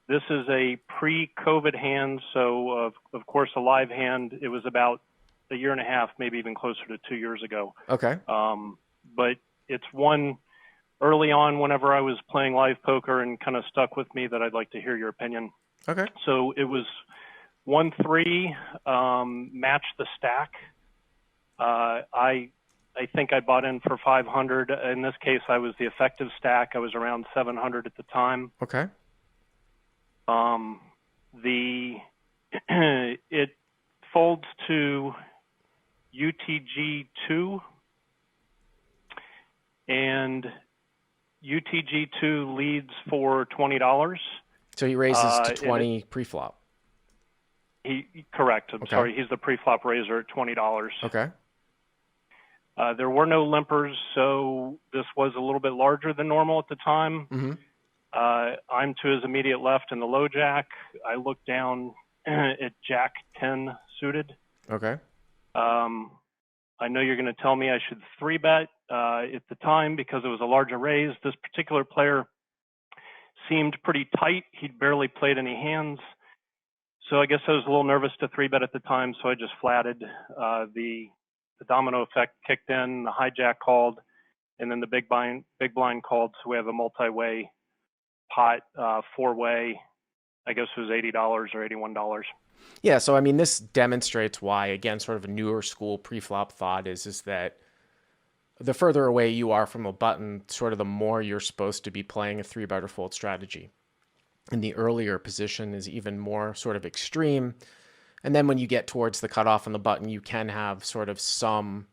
This is a pre-COVID hand, so of course a live hand. It was about a year and a half, maybe even closer to 2 years ago. Okay. But it's one early on whenever I was playing live poker and kind of stuck with me that I'd like to hear your opinion. Okay. So it was 1-3, match the stack. I think I bought in for 500. In this case, I was the effective stack. I was around 700 at the time. Okay. It folds to UTG2, and UTG2 leads for $20. So he raises to 20 pre-flop. Correct. I'm sorry. He's the pre-flop raiser at $20. Okay. There were no limpers, so this was a little bit larger than normal at the time. Mm-hmm. I'm to his immediate left in the low jack. I look down at Jack 10 suited. Okay. I know you're going to tell me I should 3-bet at the time because it was a larger raise. This particular player seemed pretty tight. He'd barely played any hands. So I guess I was a little nervous to 3-bet at the time, so I just flatted. The domino effect kicked in, the hijack called, and then the big blind called. So we have a multi-way pot, 4-way. I guess it was $80 or $81. Yeah, so I mean, this demonstrates why, again, sort of a newer school pre-flop thought is that the further away you are from a button, sort of the more you're supposed to be playing a 3-bet or fold strategy. And the earlier position is even more sort of extreme. And then when you get towards the cutoff on the button, you can have sort of some,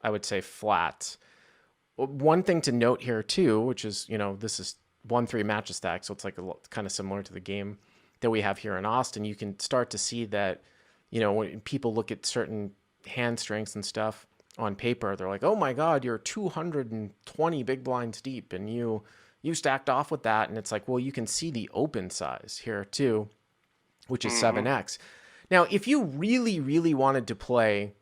I would say, flats. One thing to note here too, which is, this is 1-3 match stack, so it's like kind of similar to the game that we have here in Austin. You can start to see that, when people look at certain hand strengths and stuff on paper, they're like, oh my God, you're 220 big blinds deep, and you stacked off with that. And it's like, well, you can see the open size here too, which is 7x. Now, if you really, really wanted to play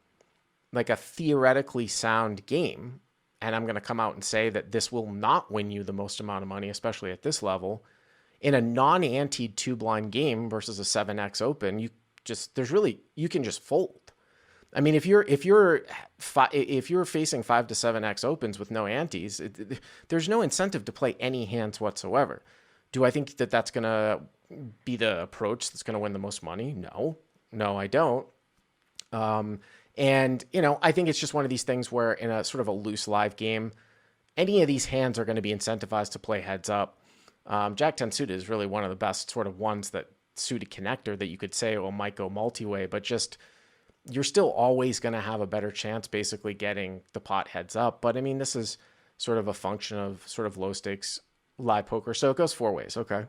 like a theoretically sound game, and I'm going to come out and say that this will not win you the most amount of money, especially at this level, in a non-anteed 2-blind game versus a 7x open, you can just fold. I mean, if you're facing 5 to 7x opens with no antes, there's no incentive to play any hands whatsoever. Do I think that that's going to be the approach that's going to win the most money? No, I don't. And, I think it's just one of these things where in a sort of a loose live game, any of these hands are going to be incentivized to play heads up. Jack 10 suited is really one of the best sort of ones that suited connector that you could say, might go multi-way, but just you're still always going to have a better chance basically getting the pot heads up. But I mean, this is sort of a function of sort of low stakes live poker. So it goes 4 ways. Okay.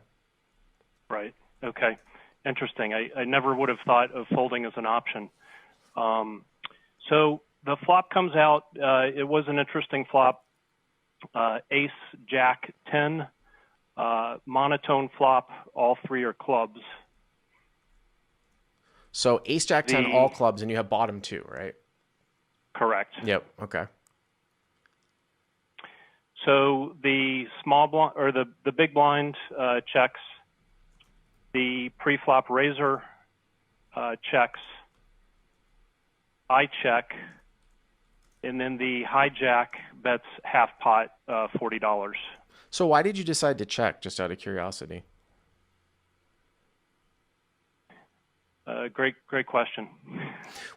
Right. Okay. Interesting. I never would have thought of folding as an option. So the flop comes out. It was an interesting flop. Ace, Jack 10, monotone flop. All 3 are clubs. So Ace, Jack 10, all clubs, and you have bottom 2, right? Correct. Yep. Okay. So the small blind or the big blind checks. The pre-flop raiser checks. I check, and then the hijack bets half pot, $40. So why did you decide to check? Just out of curiosity. Great question.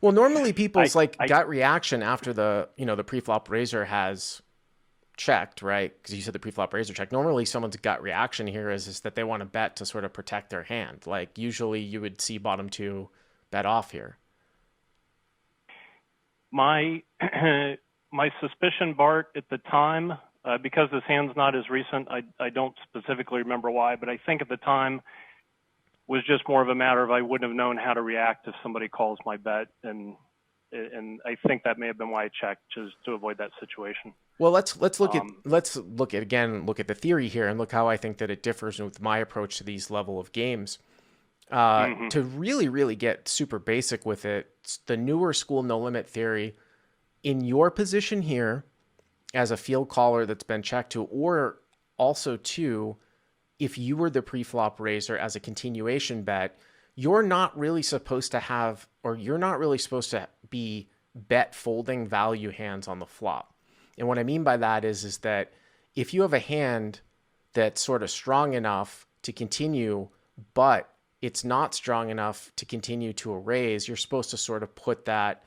Well, normally people's gut reaction after the pre-flop raiser has checked, right? Because you said the pre-flop raiser check. Normally someone's gut reaction here is that they want to bet to sort of protect their hand. Like usually you would see bottom 2 bet off here. My suspicion, Bart, at the time, because this hand's not as recent, I don't specifically remember why, but I think at the time was just more of a matter of I wouldn't have known how to react if somebody calls my bet, and I think that may have been why I checked, just to avoid that situation. Well, let's look at the theory here and look how I think that it differs with my approach to these level of games. To really, really get super basic with it, the newer school no limit theory, in your position here as a field caller that's been checked to, or also to if you were the pre-flop raiser as a continuation bet, you're not really supposed to have, or you're not really supposed to be bet folding value hands on the flop. And what I mean by that is that if you have a hand that's sort of strong enough to continue, but it's not strong enough to continue to a raise, you're supposed to sort of put that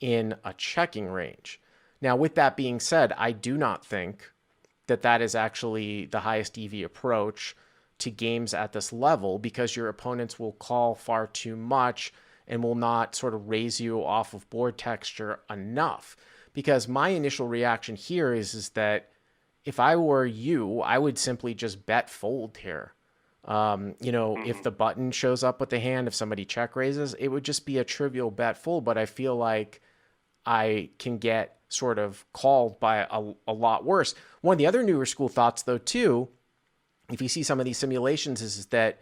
in a checking range. Now, with that being said, I do not think that that is actually the highest EV approach to games at this level, because your opponents will call far too much and will not sort of raise you off of board texture enough. Because my initial reaction here is that if I were you, I would simply just bet fold here. If the button shows up with the hand, if somebody check raises, it would just be a trivial bet fold. But I feel like I can get sort of called by a lot worse. One of the other newer school thoughts, though, too, if you see some of these simulations, is that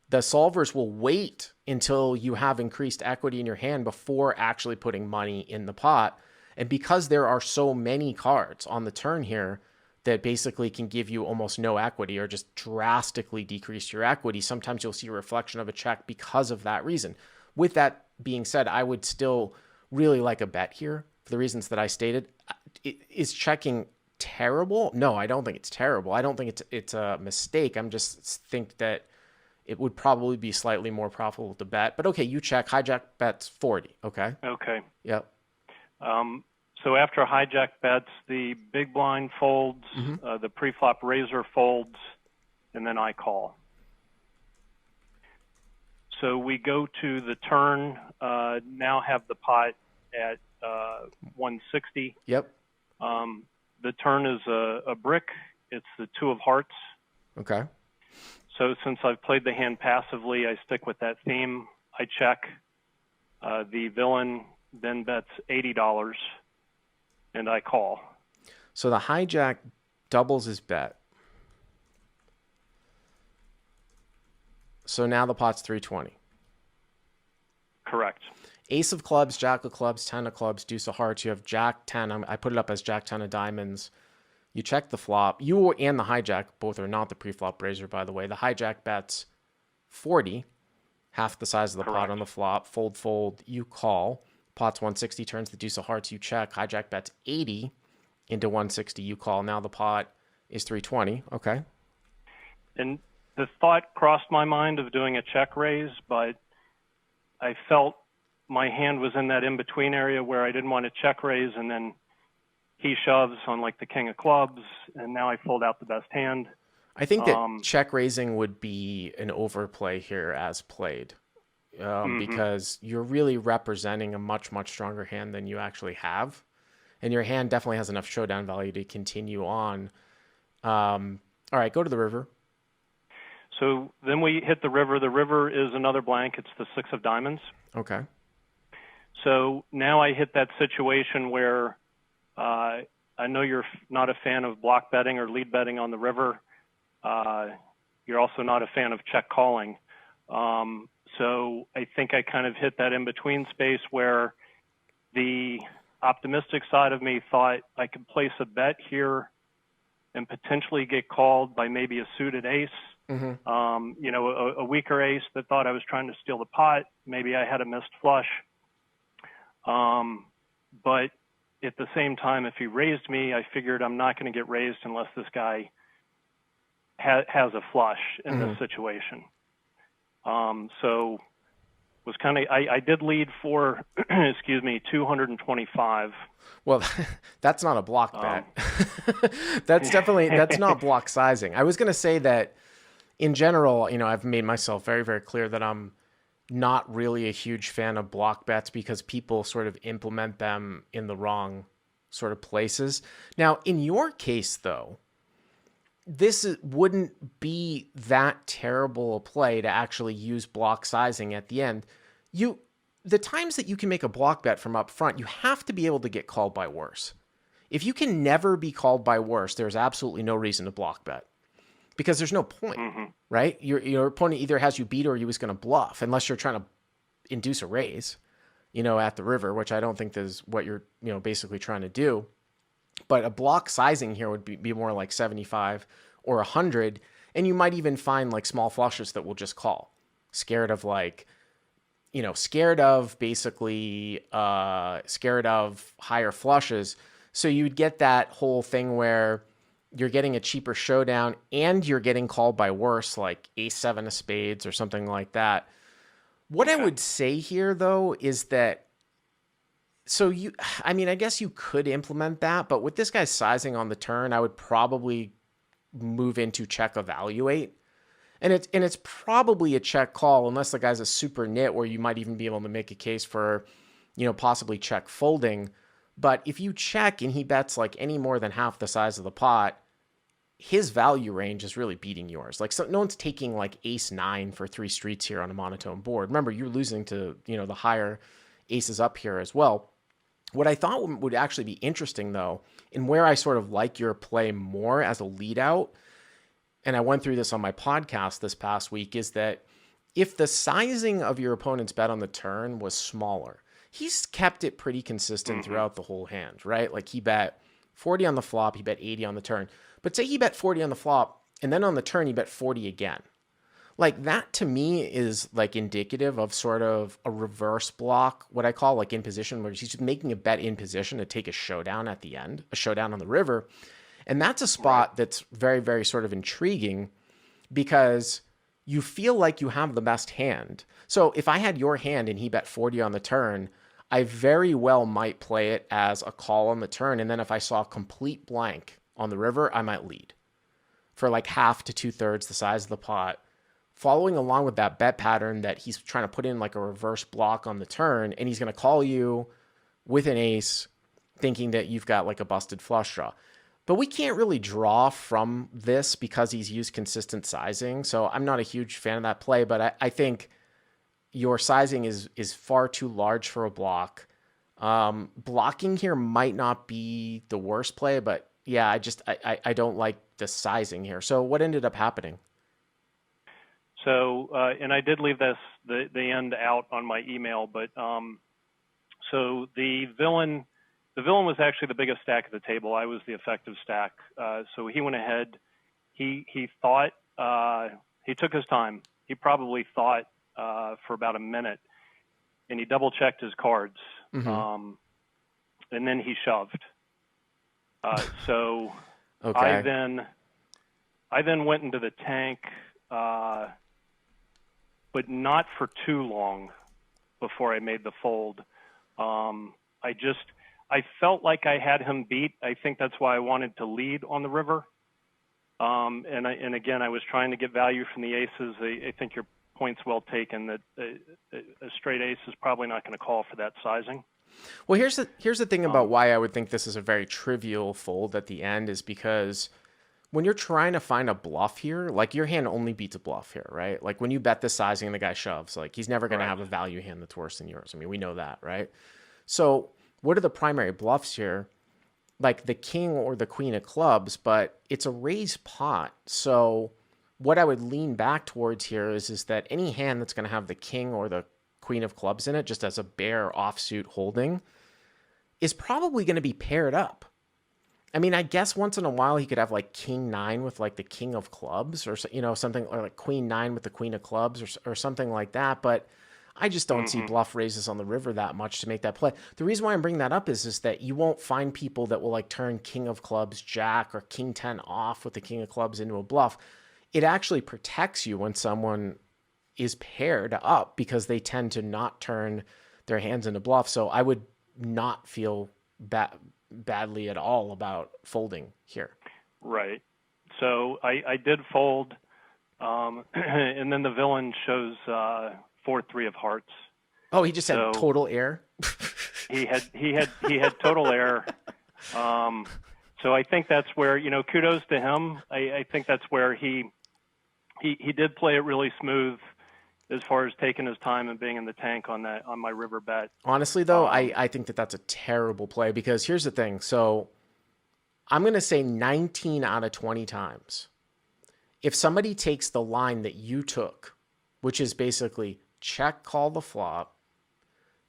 the solvers will wait until you have increased equity in your hand before actually putting money in the pot. And because there are so many cards on the turn here that basically can give you almost no equity or just drastically decrease your equity, sometimes you'll see a reflection of a check because of that reason. With that being said, I would still really like a bet here for the reasons that I stated. Is checking terrible? No, I don't think it's terrible. I don't think it's a mistake. I'm just think that it would probably be slightly more profitable to bet. But okay, you check. Hijack bets 40. Okay. Okay. Yep. So after hijack bets, the big blind folds, the pre-flop raiser folds, and then I call. So we go to the turn, now have the pot at 160. Yep. The turn is a brick. It's the 2 of hearts. Okay. So since I've played the hand passively, I stick with that theme. I check. The villain then bets $80, and I call. So the hijack doubles his bet. So now the pot's 320. Correct. Ace of clubs, jack of clubs, 10 of clubs, deuce of hearts. You have jack 10. I put it up as jack 10 of diamonds. You check the flop. You and the hijack both are not the pre-flop raiser, by the way. The hijack bets 40, half the size of the pot on the flop. Fold, fold. You call. Pot's 160, turns the deuce of hearts. You check. Hijack bets 80 into 160. You call. Now the pot is 320. Okay. And the thought crossed my mind of doing a check raise, but I felt my hand was in that in-between area where I didn't want to check raise, and then he shoves on like the king of clubs, and now I fold out the best hand. I think that check raising would be an overplay here as played, because you're really representing a much, much stronger hand than you actually have. And your hand definitely has enough showdown value to continue on. All right, go to the river. So then we hit the river. The river is another blank. It's the 6 of diamonds. Okay. So now I hit that situation where I know you're not a fan of block betting or lead betting on the river. You're also not a fan of check calling. So I think I kind of hit that in-between space where the optimistic side of me thought I could place a bet here and potentially get called by maybe a suited ace. A weaker ace that thought I was trying to steal the pot. Maybe I had a missed flush. But at the same time, if he raised me, I figured I'm not going to get raised unless this guy has a flush in this situation. So was kind of, I did lead for, 225. Well, that's not a block bet. That's not block sizing. I was going to say that in general, I've made myself very, very clear that I'm not really a huge fan of block bets because people sort of implement them in the wrong sort of places. Now, in your case, though, wouldn't be that terrible a play to actually use block sizing at the end. The times that you can make a block bet from up front, you have to be able to get called by worse. If you can never be called by worse, there's absolutely no reason to block bet. Because there's no point, right? Your opponent either has you beat or he was going to bluff, unless you're trying to induce a raise, at the river, which I don't think is what you're, basically trying to do. But a block sizing here would be more like 75 or 100. And you might even find like small flushes that will just call, scared of scared of higher flushes. So you'd get that whole thing where you're getting a cheaper showdown and you're getting called by worse, like ace seven of spades or something like that. What I would say here, though, is that I guess you could implement that, but with this guy's sizing on the turn, I would probably move into check evaluate. And it's probably a check call unless the guy's a super nit where you might even be able to make a case for, possibly check folding. But if you check and he bets like any more than half the size of the pot, his value range is really beating yours. Like, so no one's taking like ace nine for three streets here on a monotone board. Remember, you're losing to, the higher aces up here as well. What I thought would actually be interesting, though, and where I sort of like your play more as a lead out, and I went through this on my podcast this past week, is that if the sizing of your opponent's bet on the turn was smaller, he's kept it pretty consistent throughout the whole hand, right? Like he bet 40 on the flop, he bet 80 on the turn. But say he bet 40 on the flop, and then on the turn he bet 40 again. Like that to me is like indicative of sort of a reverse block, what I call like in position, where he's just making a bet in position to take a showdown at the end, a showdown on the river. And that's a spot that's very, very sort of intriguing because you feel like you have the best hand. So if I had your hand and he bet 40 on the turn, I very well might play it as a call on the turn. And then if I saw a complete blank on the river, I might lead for like half to 2/3 the size of the pot, following along with that bet pattern that he's trying to put in like a reverse block on the turn. And he's going to call you with an ace thinking that you've got like a busted flush draw. But we can't really draw from this because he's used consistent sizing. So I'm not a huge fan of that play, but I think your sizing is far too large for a block. Blocking here might not be the worst play, but yeah, I don't like the sizing here. So what ended up happening? So, and I did leave the end out on my email, but so the villain was actually the biggest stack at the table. I was the effective stack. So he went ahead. He thought, he took his time. He probably thought for about a minute, and he double checked his cards. And then he shoved. So okay. I then went into the tank, but not for too long before I made the fold. I felt like I had him beat. I think that's why I wanted to lead on the river. And again, I was trying to get value from the aces. I think your point's well taken that a straight ace is probably not going to call for that sizing. Well, here's the thing about why I would think this is a very trivial fold at the end is because when you're trying to find a bluff here, like your hand only beats a bluff here, right? Like when you bet the sizing and the guy shoves, like he's never going to have a value hand that's worse than yours. I mean, we know that, right? So what are the primary bluffs here? Like the king or the queen of clubs, but it's a raised pot. So what I would lean back towards here is that any hand that's going to have the king or the queen of clubs in it, just as a bare offsuit holding, is probably going to be paired up. I mean, I guess once in a while he could have like king nine with like the king of clubs or, something, or like queen nine with the queen of clubs or something like that. But I just don't see bluff raises on the river that much to make that play. The reason why I'm bringing that up is that you won't find people that will like turn king of clubs jack or king 10 off with the king of clubs into a bluff. It actually protects you when someone is paired up because they tend to not turn their hands into bluff. So I would not feel badly at all about folding here. Right. So I did fold, and then the villain shows 4-3 of hearts. Oh, he just had total air. he had total air. So I think that's where, kudos to him. I think that's where he did play it really smooth as far as taking his time and being in the tank on my river bet. Honestly, though, I think that's a terrible play because here's the thing. So I'm going to say 19 out of 20 times, if somebody takes the line that you took, which is basically check call the flop,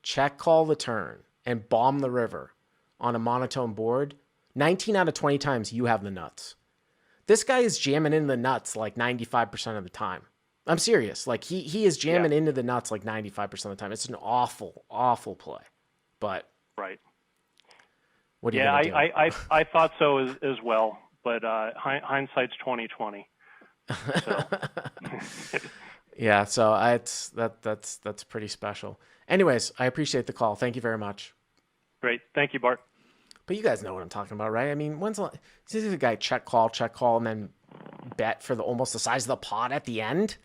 check call the turn, and bomb the river on a monotone board, 19 out of 20 times you have the nuts. This guy is jamming in the nuts like 95% of the time. I'm serious. Like he is jamming into the nuts like 95% of the time. It's an awful, awful play. But right. What are you gonna do? I thought so as well, but hindsight's 2020. So. Yeah, so that's pretty special. Anyways, I appreciate the call. Thank you very much. Great, thank you, Bart. But you guys know what I'm talking about, right? I mean, this is a guy check call, and then bet for almost the size of the pot at the end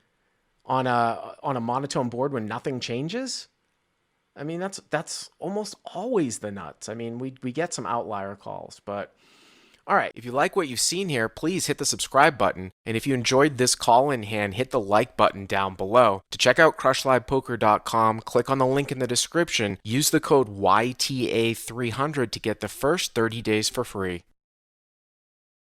on a monotone board when nothing changes. I mean, that's almost always the nuts. I mean, we get some outlier calls, but all right. If you like what you've seen here, please hit the subscribe button. And if you enjoyed this call in hand, hit the like button down below. To check out crushlivepoker.com, click on the link in the description. Use the code YTA300 to get the first 30 days for free.